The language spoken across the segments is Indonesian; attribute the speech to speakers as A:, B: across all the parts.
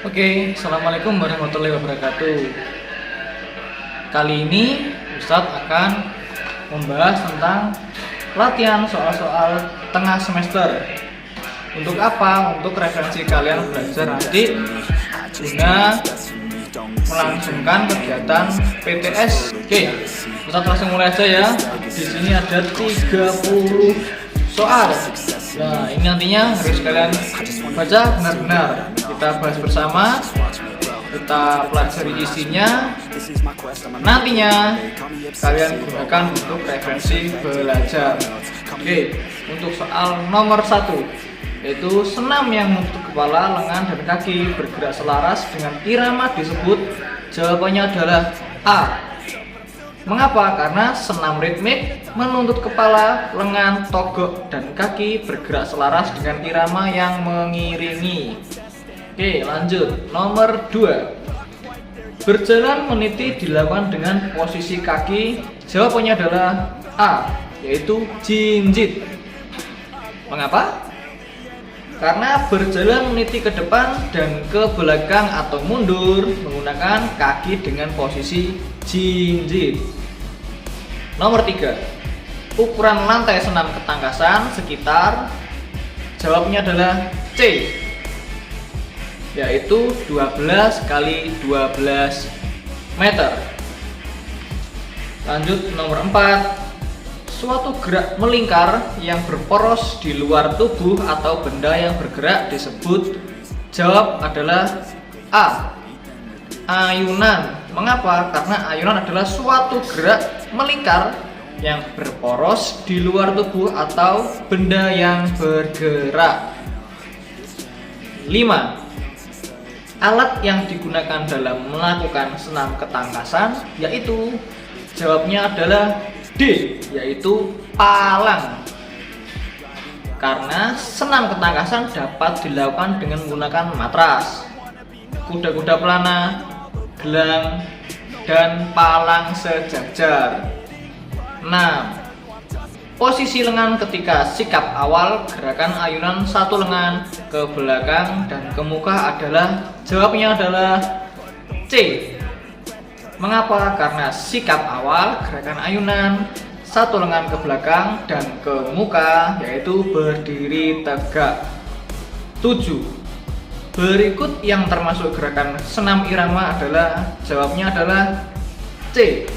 A: Oke, assalamualaikum warahmatullahi wabarakatuh. Kali ini Ustadz akan membahas tentang latihan soal-soal tengah semester. Untuk apa? Untuk referensi kalian belajar nanti guna melangsungkan kegiatan PTS. Oke, Ustadz langsung mulai aja ya. Di sini ada 30 soal. Nah, ini nantinya harus kalian baca benar-benar. Kita bahas bersama, kita pelajari isinya. Nantinya kalian gunakan untuk referensi belajar. Oke, untuk soal nomor 1, yaitu senam yang membentuk kepala, lengan, dan kaki bergerak selaras dengan irama disebut. Jawabannya adalah A. Mengapa? Karena senam ritmik menuntut kepala, lengan, togok, dan kaki bergerak selaras dengan irama yang mengiringi. Oke, lanjut. Nomor 2. Berjalan meniti dilakukan dengan posisi kaki. Jawabannya adalah A, yaitu jinjit. Mengapa? Karena berjalan meniti ke depan dan ke belakang atau mundur menggunakan kaki dengan posisi jinjit. Nomor 3. Ukuran lantai senam ketangkasan sekitar. Jawabnya adalah C, yaitu 12 kali 12 meter. Lanjut nomor 4. Suatu gerak melingkar yang berporos di luar tubuh atau benda yang bergerak disebut. Jawab adalah A, ayunan. Mengapa? Karena ayunan adalah suatu gerak melingkar yang berporos di luar tubuh atau benda yang bergerak. 5. Alat yang digunakan dalam melakukan senam ketangkasan yaitu. Jawabnya adalah D, yaitu palang. Karena senam ketangkasan dapat dilakukan dengan menggunakan matras, kuda-kuda pelana, gelang, dan palang sejajar. 6. Posisi lengan ketika sikap awal gerakan ayunan satu lengan ke belakang dan ke muka adalah. Jawabnya adalah C. Mengapa? Karena sikap awal gerakan ayunan satu lengan ke belakang dan ke muka yaitu berdiri tegak. 7. Berikut yang termasuk gerakan senam irama adalah. Jawabnya adalah C,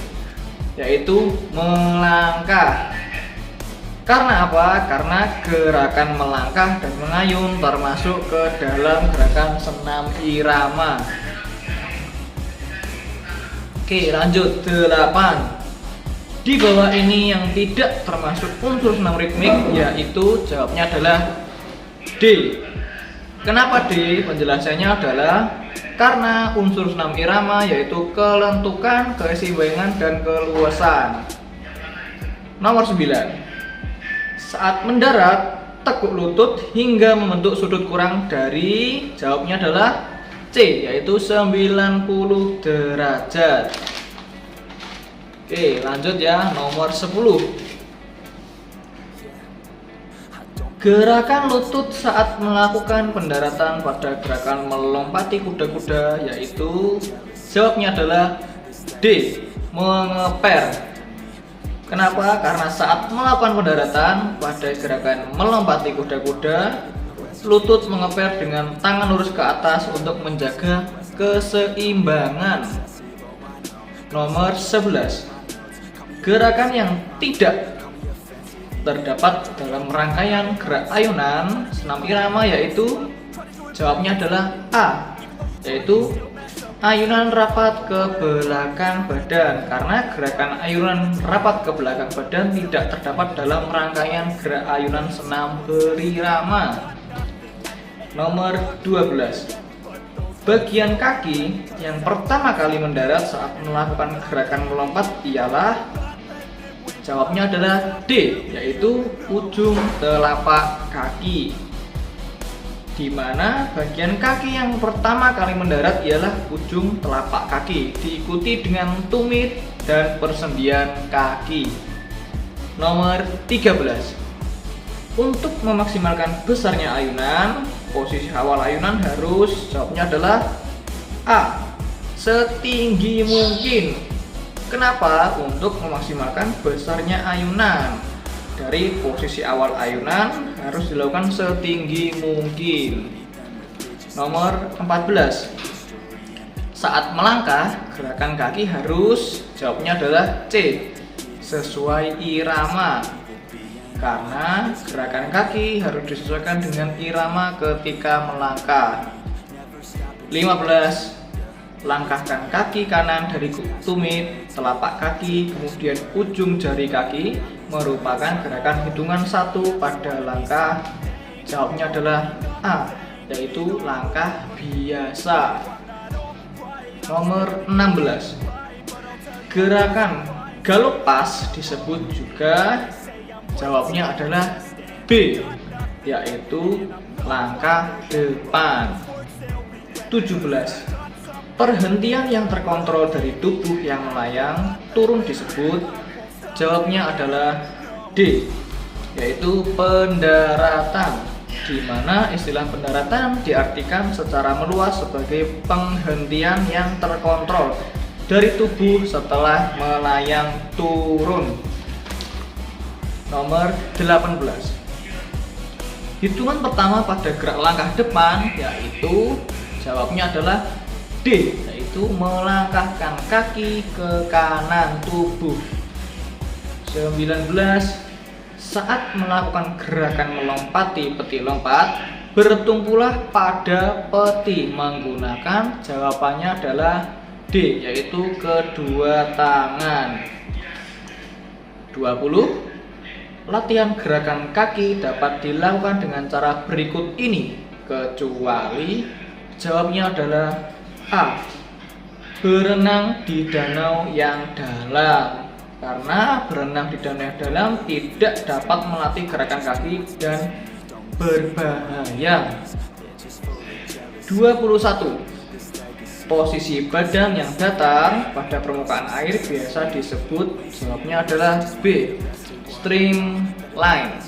A: yaitu melangkah. Karena apa? Karena gerakan melangkah dan mengayun termasuk ke dalam gerakan senam irama. Oke, lanjut. 8. Di bawah ini yang tidak termasuk unsur senam ritmik yaitu. Jawabnya adalah D. Kenapa D? Penjelasannya adalah karena unsur senam irama yaitu kelentukan, keseimbangan, dan keluasan. Nomor 9. Saat mendarat, tekuk lutut hingga membentuk sudut kurang dari. Jawabnya adalah C, yaitu 90 derajat. Oke, lanjut ya. Nomor 10. Gerakan lutut saat melakukan pendaratan pada gerakan melompati kuda-kuda yaitu. Jawabnya adalah D, mengeper. Kenapa? Karena saat melakukan pendaratan pada gerakan melompati kuda-kuda, lutut mengeper dengan tangan lurus ke atas untuk menjaga keseimbangan. Nomor 11. Gerakan yang tidak terdapat dalam rangkaian gerak ayunan senam irama yaitu. Jawabnya adalah A, yaitu ayunan rapat ke belakang badan. Karena gerakan ayunan rapat ke belakang badan tidak terdapat dalam rangkaian gerak ayunan senam berirama. Nomor 12. Bagian kaki yang pertama kali mendarat saat melakukan gerakan melompat ialah. Jawabnya adalah D, yaitu ujung telapak kaki. Di mana bagian kaki yang pertama kali mendarat ialah ujung telapak kaki, diikuti dengan tumit dan persendian kaki. Nomor 13. Untuk memaksimalkan besarnya ayunan, posisi awal ayunan jawabnya adalah A, setinggi mungkin. Kenapa? Untuk memaksimalkan besarnya ayunan, dari posisi awal ayunan harus dilakukan setinggi mungkin. Nomor 14, saat melangkah, gerakan kaki jawabnya adalah C, sesuai irama. Karena gerakan kaki harus disesuaikan dengan irama ketika melangkah. 15, langkahkan kaki kanan dari tumit, telapak kaki, kemudian ujung jari kaki, merupakan gerakan hitungan 1 pada langkah. Jawabnya adalah A, yaitu langkah biasa. Nomor 16, gerakan galop pas disebut juga. Jawabnya adalah B, yaitu langkah depan. 17, perhentian yang terkontrol dari tubuh yang melayang turun disebut. Jawabnya adalah D, yaitu pendaratan, di mana istilah pendaratan diartikan secara meluas sebagai penghentian yang terkontrol dari tubuh setelah melayang turun. Nomor 18, hitungan pertama pada gerak langkah depan, yaitu jawabnya adalah D, yaitu melangkahkan kaki ke kanan tubuh. 19, saat melakukan gerakan melompati peti lompat, bertumpulah pada peti menggunakan, jawabannya adalah D, yaitu kedua tangan. 20, latihan gerakan kaki dapat dilakukan dengan cara berikut ini, kecuali. Jawabnya adalah A, berenang di danau yang dalam. Karena berenang di danau yang dalam tidak dapat melatih gerakan kaki dan berbahaya. 21, posisi badan yang datar pada permukaan air biasa disebut. Jawabnya adalah B, streamline.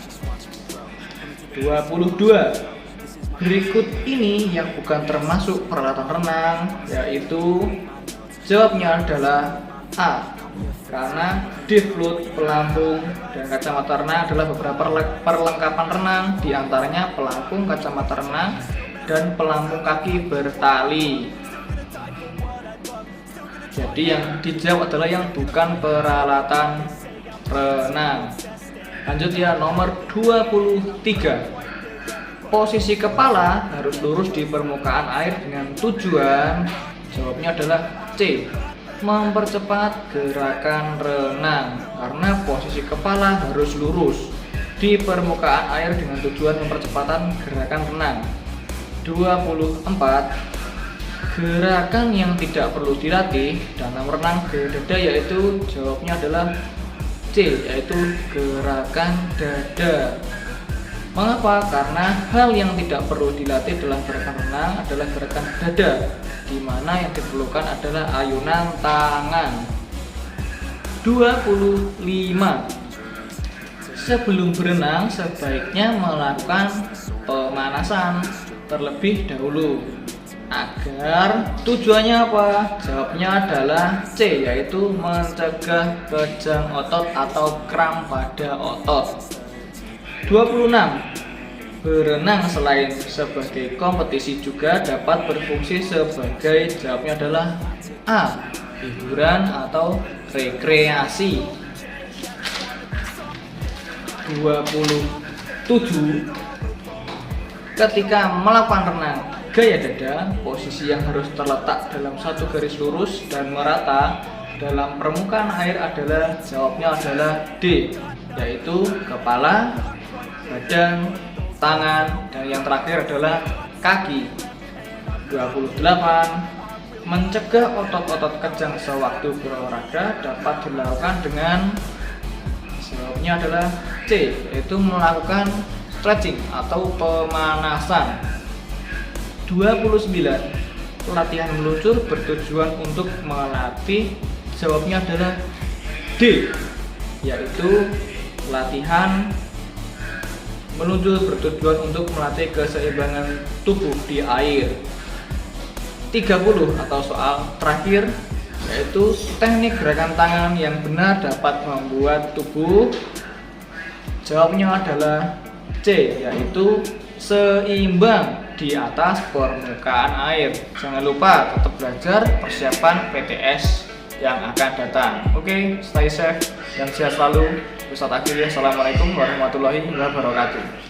A: 22, berikut ini yang bukan termasuk peralatan renang, yaitu jawabnya adalah A, karena float, pelampung, dan kacamata renang adalah beberapa perlengkapan renang, diantaranya pelampung, kacamata renang, dan pelampung kaki bertali. Jadi yang dijawab adalah yang bukan peralatan renang. Lanjut ya, nomor 23, posisi kepala harus lurus di permukaan air dengan tujuan. Jawabnya adalah C, mempercepat gerakan renang. Karena posisi kepala harus lurus di permukaan air dengan tujuan mempercepatan gerakan renang. 24, gerakan yang tidak perlu dilatih dalam renang ke dada, yaitu jawabnya adalah C, yaitu gerakan dada. Mengapa? Karena hal yang tidak perlu dilatih dalam gerakan renang adalah gerakan dada, di mana yang diperlukan adalah ayunan tangan. 25, sebelum berenang sebaiknya melakukan pemanasan terlebih dahulu. Agar tujuannya apa? Jawabnya adalah C, yaitu mencegah kejang otot atau kram pada otot. 26, berenang selain sebagai kompetisi juga dapat berfungsi sebagai, jawabnya adalah A, hiburan atau rekreasi. 27, ketika melakukan renang gaya dada, posisi yang harus terletak dalam satu garis lurus dan merata dalam permukaan air adalah, jawabnya adalah D, yaitu kepala, badan, tangan, dan yang terakhir adalah kaki. 28, mencegah otot-otot kejang sewaktu berolahraga dapat dilakukan dengan, jawabnya adalah C, yaitu melakukan stretching atau pemanasan. 29, latihan meluncur bertujuan untuk melatih, jawabnya adalah D, yaitu latihan meluncur bertujuan untuk melatih keseimbangan tubuh di air. 30 atau soal terakhir, yaitu teknik gerakan tangan yang benar dapat membuat tubuh. Jawabnya adalah C, yaitu seimbang di atas permukaan air. Jangan lupa tetap belajar persiapan PTS yang akan datang. Oke, stay safe dan sehat selalu. Ustadz akhirnya, assalamualaikum warahmatullahi wabarakatuh.